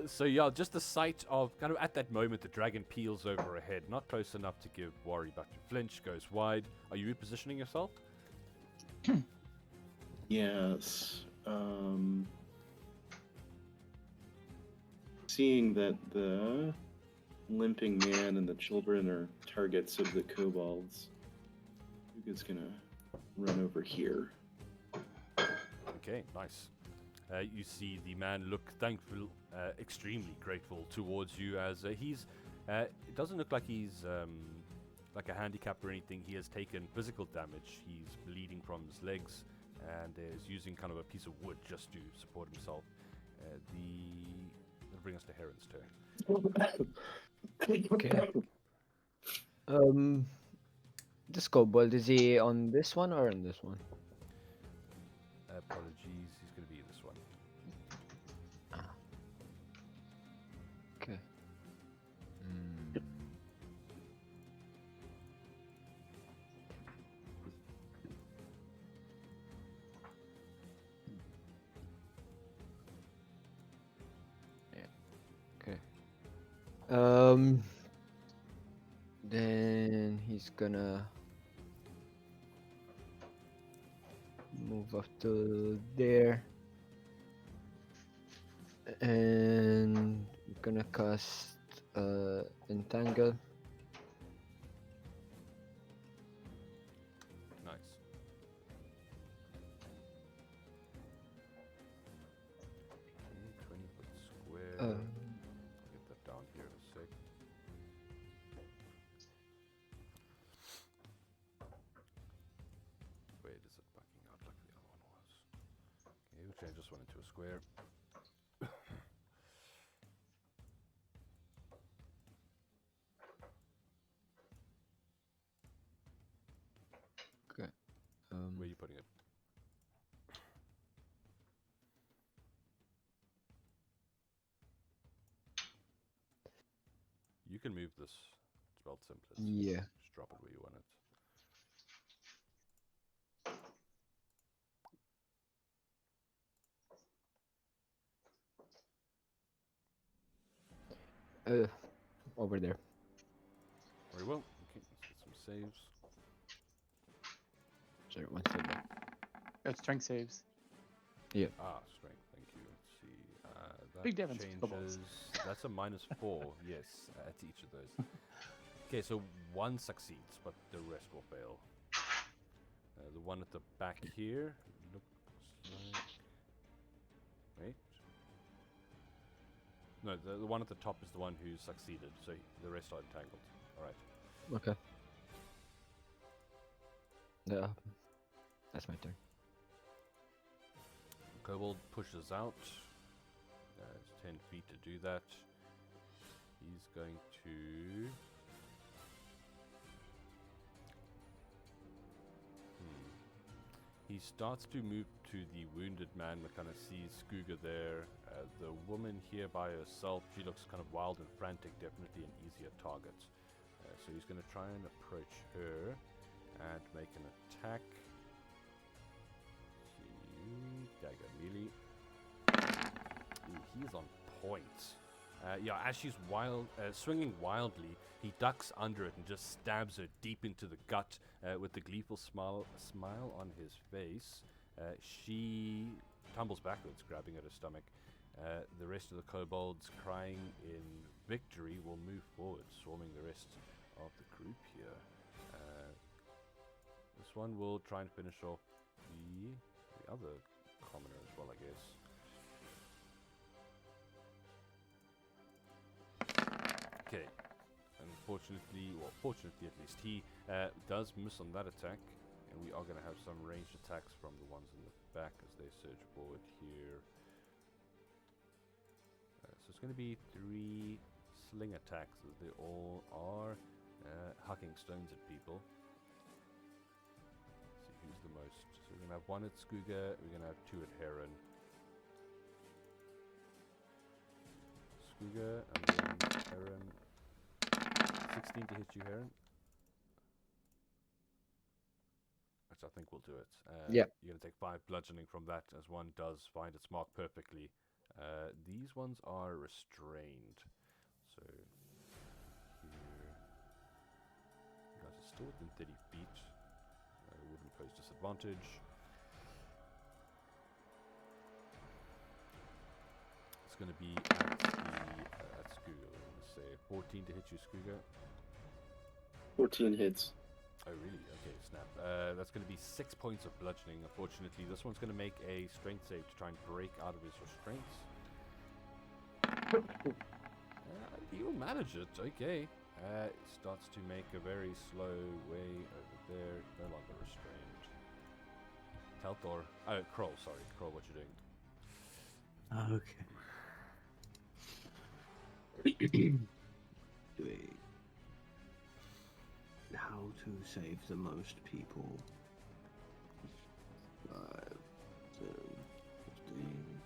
So yeah, just the sight of kind of at that moment, the dragon peels over her head, not close enough to give worry, but to flinch, goes wide. Are you repositioning yourself? Yes. Seeing that the limping man and the children are targets of the kobolds, Huga's gonna run over here. Okay, nice. You see the man look thankful, extremely grateful towards you as he's. It doesn't look like he's like a handicap or anything. He has taken physical damage. He's bleeding from his legs and is using kind of a piece of wood just to support himself. That'll bring us to Heron's turn. Okay. This kobold, is he on this one or on this one? Apologies, he's going to be this one. Okay. Okay. Then he's gonna move up to there, and gonna cast entangle. Nice. Okay, 20-foot square. Get that down here in a sec. Wait, is it bucking out like the other one was? Okay, we'll change this one into a square. Okay. Where are you putting it? You can move this spelled simplest. Yeah. Just drop it where you want it. Over there. Very well. Okay, let's get some saves. Sorry, one second. Strength saves. Ah, strength. Thank you. Let's see. that Big difference with kobolds. That's a -4, yes, at each of those. Okay, so one succeeds, but the rest will fail. The one at the back here looks like... Wait. No, the one at the top is the one who succeeded, so the rest are entangled. Alright. Okay. Yeah. That's my turn. Kobold pushes out. It's 10 feet to do that. He's going to... He starts to move to the wounded man, but kind of sees Skooga there. The woman here by herself, she looks kind of wild and frantic, definitely an easier target. So he's going to try and approach her and make an attack. Dagger melee. Ooh, he's on point. Yeah, as she's swinging wildly, he ducks under it and just stabs her deep into the gut with the gleeful smile on his face. She tumbles backwards, grabbing at her stomach. The rest of the kobolds, crying in victory, will move forward, swarming the rest of the group here. This one will try and finish off the other commoner as well, I guess. Okay. Unfortunately, well, fortunately at least, he does miss on that attack, and we are going to have some ranged attacks from the ones in the back as they surge forward here. So it's going to be 3 sling attacks as they all are hucking stones at people. Let's see who's the most. So we're going to have 1 at Skooga, we're going to have 2 at Heron. Skooga and then Heron. 16 to hit you, Heron. Which I think will do it. Yeah. You're going to take 5 bludgeoning from that, as one does find its mark perfectly. These ones are restrained. So, here. You guys are still within 30 feet. Wouldn't pose disadvantage. It's going to be at Skooga. I'm going to say 14 to hit you, Skooga. 14 hits. Oh, really? Okay, snap. That's going to be 6 points of bludgeoning. Unfortunately, this one's going to make a strength save to try and break out of his restraints. He will manage it. Okay. Starts to make a very slow way over there. No longer restrained. Teltor. Oh, Kroll, sorry. Kroll, what you doing? Okay. How to save the most people? 5, 10, 15.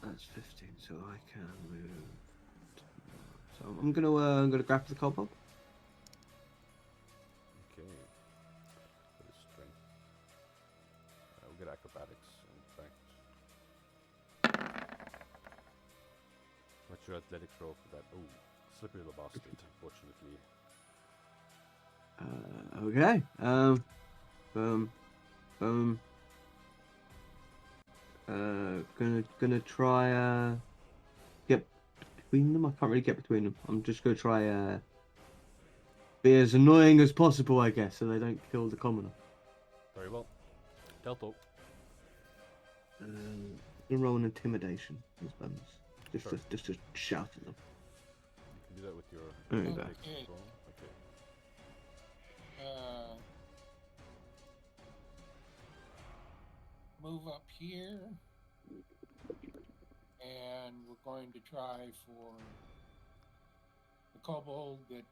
That's 15, so I can move. So I'm gonna grab the kobold. Okay. What is strength? We'll get acrobatics, in fact. What's your athletics roll for that? Oh, slippery little bastard, unfortunately. Okay. Boom. Gonna try get between them. I can't really get between them. I'm just gonna try be as annoying as possible, I guess, so they don't kill the commoner. Very well. Telto. Gonna roll an intimidation as bonus. Sure. Just to shout at them. You can do that with your There you go. athletics roll. Okay. Move up here, and we're going to try for the kobold that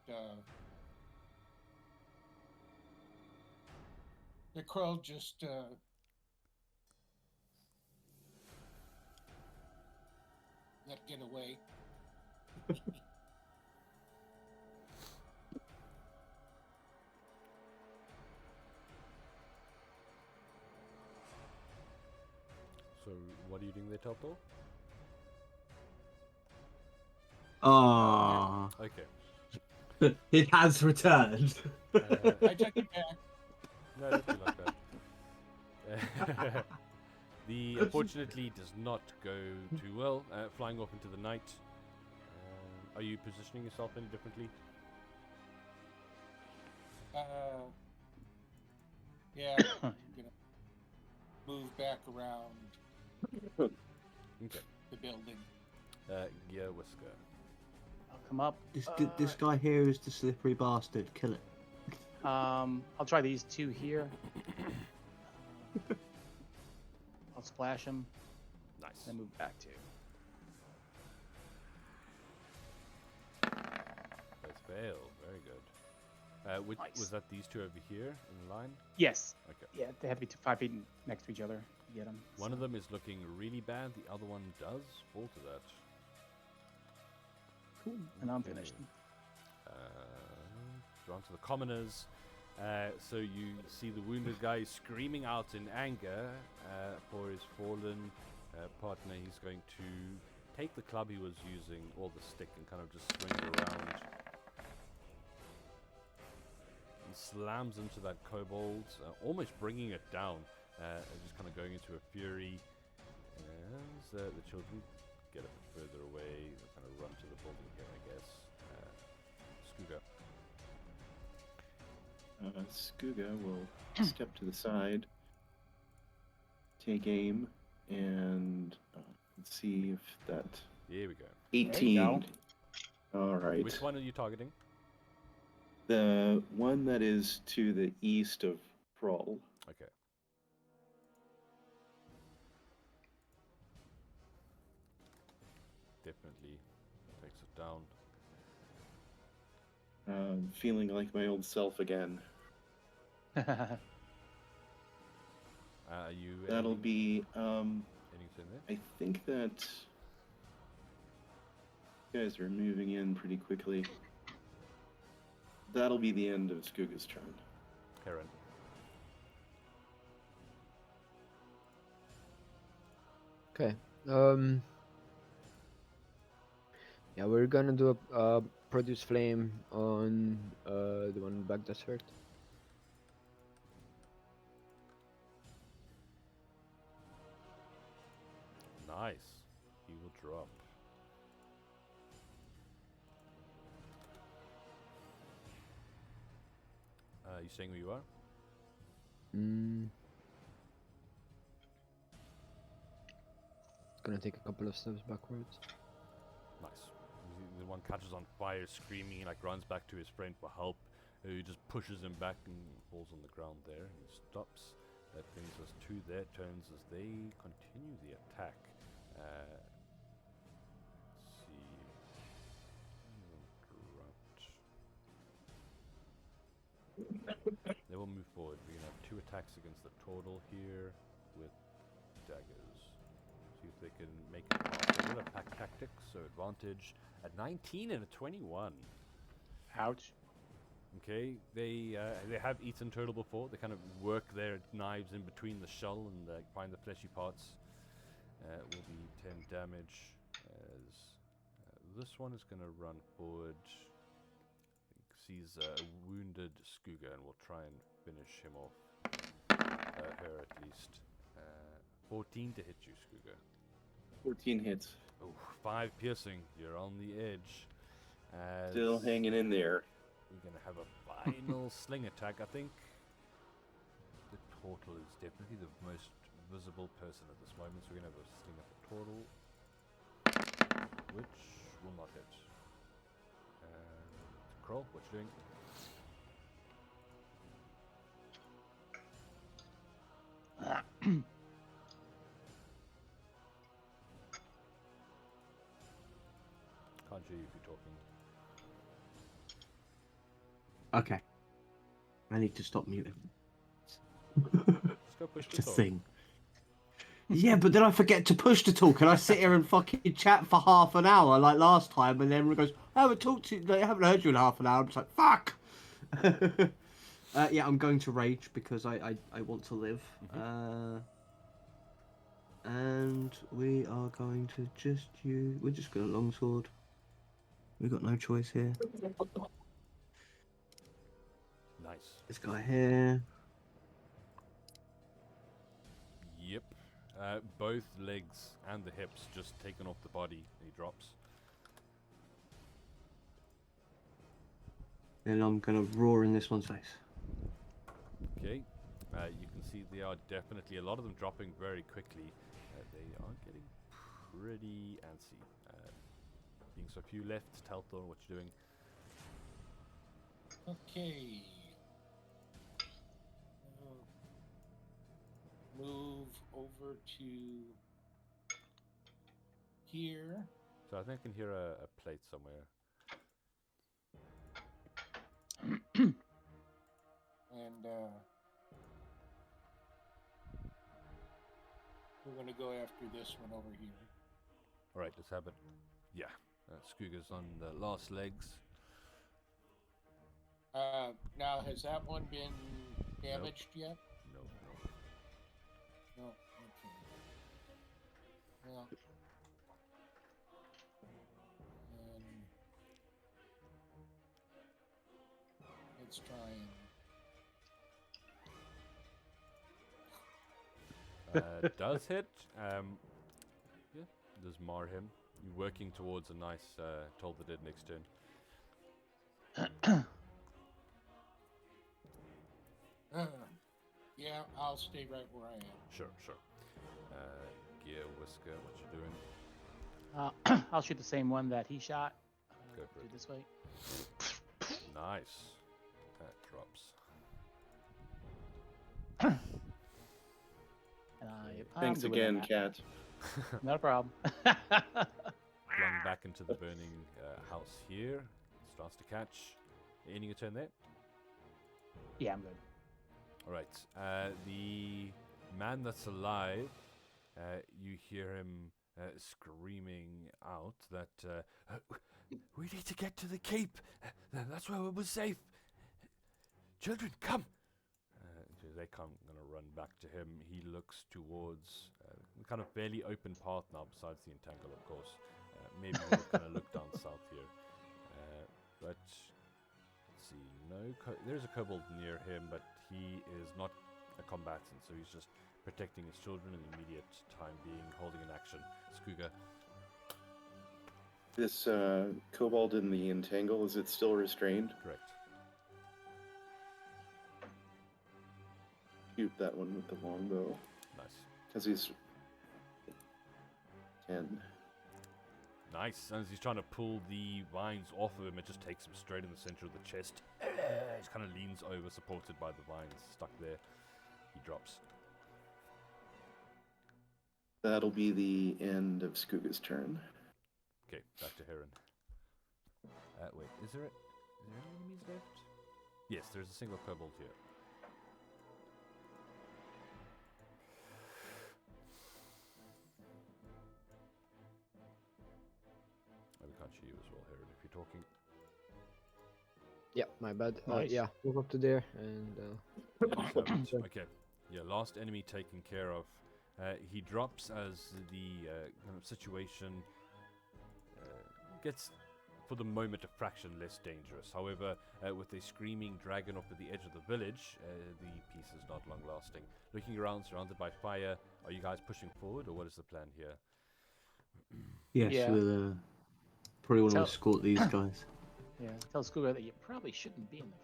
Crow just let get away. So, what are you doing there, Telto? Ah, Okay. it has returned. I took it back. No, don't be like that. The unfortunately does not go too well. Flying off into the night. Are you positioning yourself any differently? Yeah, I'm gonna move back around Okay. the building. Gear Whisker. I'll come up. This guy here is the slippery bastard. Kill it. I'll try these two here. I'll splash him, Nice. then move back to. Both fail. Very good. Which, Nice. Was that these two over here in line? Yes. Okay. Yeah, they have to be 5 feet next to each other to get them. One of them is looking really bad. The other one does fall to that. Cool. And I'm Okay. finished. On to the commoners. So you see the wounded guy screaming out in anger for his fallen partner. He's going to take the club he was using, or the stick, and kind of just swing it around. He slams into that kobold, almost bringing it down, just kind of going into a fury. As the children get a bit further away, they kind of run to the building here, I guess. Skooga. Skooga will step to the side, take aim, and let's see if that Here we go. 18. All right. Which one are you targeting? The one that is to the east of Kroll. Okay. Definitely takes it down. Feeling like my old self again. Are you That'll aiming be. anything there? I think that you guys are moving in pretty quickly. That'll be the end of Skooga's turn. Heron. Okay. Yeah, we're gonna do a produce flame on the one back that's hurt. Nice. He will drop. You saying who you are? Mm. It's gonna take a couple of steps backwards. Nice. The one catches on fire, screaming, he like runs back to his friend for help. Who just pushes him back and falls on the ground there. He stops. That brings us to their turns as they continue the attack. Let's see. They will move forward. We're gonna have 2 attacks against the total here with daggers. See if they can make it past. They're gonna pack tactics, so advantage at 19 and a 21. Ouch. Okay, they have eaten turtle before. They kind of work their knives in between the shell and find the fleshy parts. Will be 10 damage. As this one is going to run forward. Sees a wounded Skooga and will try and finish him off. Her at least. 14 to hit you, Skooga. 14 hits. Oh, 5 piercing. You're on the edge. Still hanging in there. We're going to have a final sling attack. I think the turtle is definitely the most visible person at this moment. So we're going to have a sling at the turtle, which will not hit. Kroll, what you doing? Can't hear you if you're talking. Okay. I need to stop muting. Just go push It's the a talk. thing. Yeah, but then I forget to push to talk, and I sit here and fucking chat for half an hour like last time, and then everyone goes, "I haven't talked to you. I haven't heard you in half an hour." I'm just like, "Fuck." Yeah, I'm going to rage because I want to live. And we are going to just use. We're just going to longsword. We've got no choice here. Nice. This guy here. Yep. Both legs and the hips just taken off the body. He drops. Then I'm gonna roar in this one's face. Okay. You can see they are definitely, a lot of them dropping very quickly. They are getting pretty antsy. Being so few left, Talthorn, what you doing? Okay. Move over to here. So I think I can hear a plate somewhere. And we're going to go after this one over here. Alright, let's have it. Yeah. Skooga's on the last legs. Now, has that one been damaged yet? No. No. Okay. Well. Let's try and. Does hit. Yeah, does mar him. You're working towards a nice toll the dead next turn. Yeah, I'll stay right where I am. Sure. Gear Whisker, what you doing? I'll shoot the same one that he shot. Go for Do it. this way. Nice. That drops. And Thanks I'm good with again, that. Cat. Not a problem. Flung back into the burning house here. Starts to catch. Ending a turn there. Yeah, I'm good. Alright. The man that's alive, you hear him screaming out that we need to get to the keep. That's where we're safe. Children, come. They come, gonna run back to him. He looks towards the kind of fairly open path now, besides the entangle, of course. Maybe we'll kind of look down south here. But let's see, there's a kobold near him, but he is not a combatant, so he's just protecting his children in the immediate time being, holding an action. Skooga. This kobold in the entangle, is it still restrained? Correct. Shoot that one with the longbow. Nice. Because he's 10. Nice. As he's trying to pull the vines off of him, it just takes him straight in the center of the chest. He kind of leans over, supported by the vines stuck there. He drops. That'll be the end of Skooga's turn. Okay, back to Heron. Wait, is there any enemies left? Yes, there's a single kobold here. We can't see you as well, Heron, if you're talking. Yeah, my bad. Nice. Yeah, move up to there and. Okay, yeah, last enemy taken care of. He drops as the kind of situation gets, for the moment, a fraction less dangerous. However, with a screaming dragon off at the edge of the village, the peace is not long lasting. Looking around, surrounded by fire, are you guys pushing forward, or what is the plan here? Yes, Yeah. we'll probably want to So- escort these guys. Yeah. Tell Scuba that you probably shouldn't be in the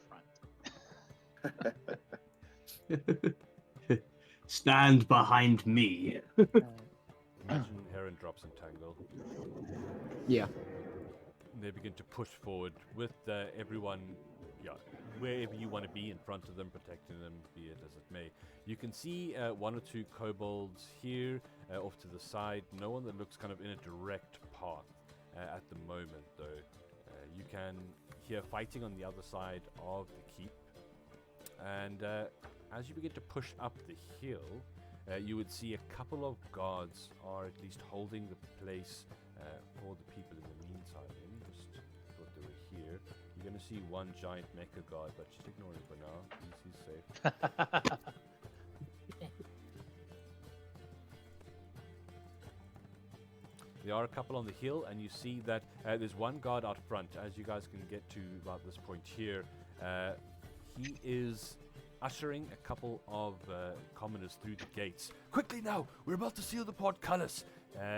front. Stand behind me. Imagine Heron drops Entangle. Yeah. They begin to push forward with everyone, wherever you want to be, in front of them, protecting them, be it as it may. You can see one or two kobolds here, off to the side. No one that looks kind of in a direct path at the moment, though. You can hear fighting on the other side of the keep. And as you begin to push up the hill, you would see a couple of guards are at least holding the place for the people in the meantime. Let me just thought they were here. You're going to see one giant mecha guard, but just ignore him for now. He's safe. There are a couple on the hill, and you see that there's one guard out front. As you guys can get to about this point here, he is ushering a couple of commoners through the gates. Quickly now, we're about to seal the portcullis.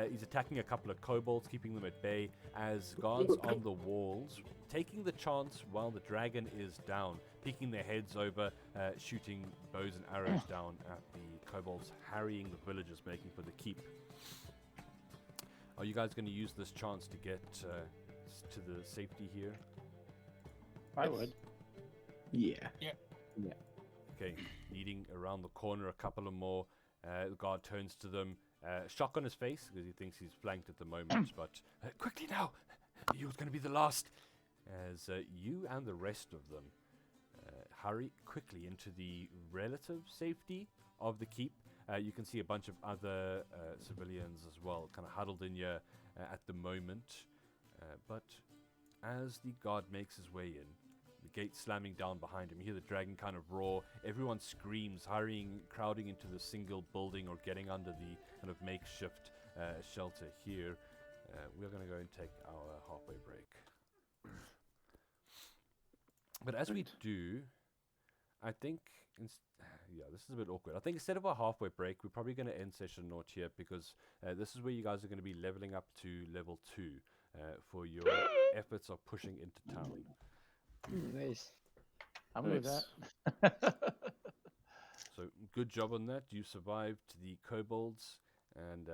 He's attacking a couple of kobolds, keeping them at bay as guards on the walls, taking the chance while the dragon is down, peeking their heads over, shooting bows and arrows down at the kobolds, harrying the villagers, making for the keep. Are you guys going to use this chance to get to the safety here? I would. Yeah. Okay, leading around the corner, a couple of more. The guard turns to them, shock on his face because he thinks he's flanked at the moment. But quickly now, you're going to be the last. As you and the rest of them hurry quickly into the relative safety of the keep. You can see a bunch of other civilians as well, kind of huddled in here at the moment. But as the guard makes his way in, the gate slamming down behind him, you hear the dragon kind of roar. Everyone screams, hurrying, crowding into the single building or getting under the kind of makeshift shelter here. We're going to go and take our halfway break. But as we do, I think, yeah, this is a bit awkward. I think instead of a halfway break, we're probably going to end session naught here because this is where you guys are going to be leveling up to level 2 for your efforts of pushing into town. Nice. I'm with Nice. that. So good job on that. You survived the kobolds, and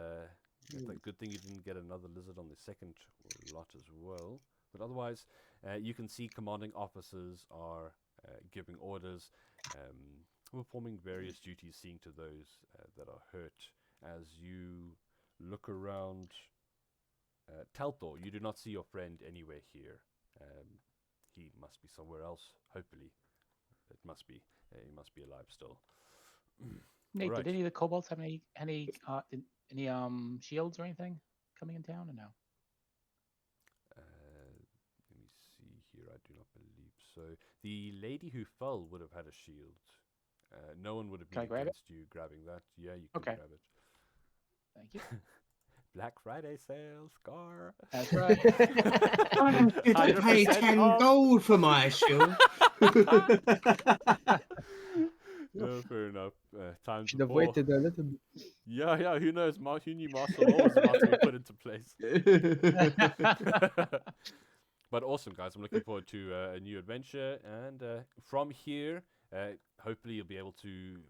it's a good thing you didn't get another lizard on the second lot as well. But otherwise, you can see commanding officers are giving orders, performing various duties, seeing to those that are hurt. As you look around, Telthor, you do not see your friend anywhere here. He must be somewhere else, hopefully. It must be. He must be alive still. Nate, Right. did any of the kobolds have any shields or anything coming in town or no? Let me see here. I do not believe so. The lady who fell would have had a shield. No one would have Can I been grab it? against you grabbing that. Yeah, you can Okay. grab it. Thank you. Black Friday sale, Scar. That's right. I didn't pay 100% 10 off. gold for my shield. Yeah, fair enough. Times Should have before. waited a little bit. Yeah, who knows? Who knew martial law was about to be put into place? But awesome, guys. I'm looking forward to a new adventure. And from here, hopefully you'll be able to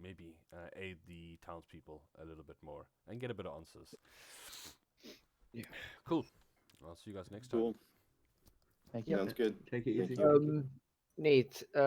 maybe aid the townspeople a little bit more and get a bit of answers. Yeah. Cool. I'll see you guys next time. Cool. Thank you. Sounds good. Take it Thank easy. you. Nate,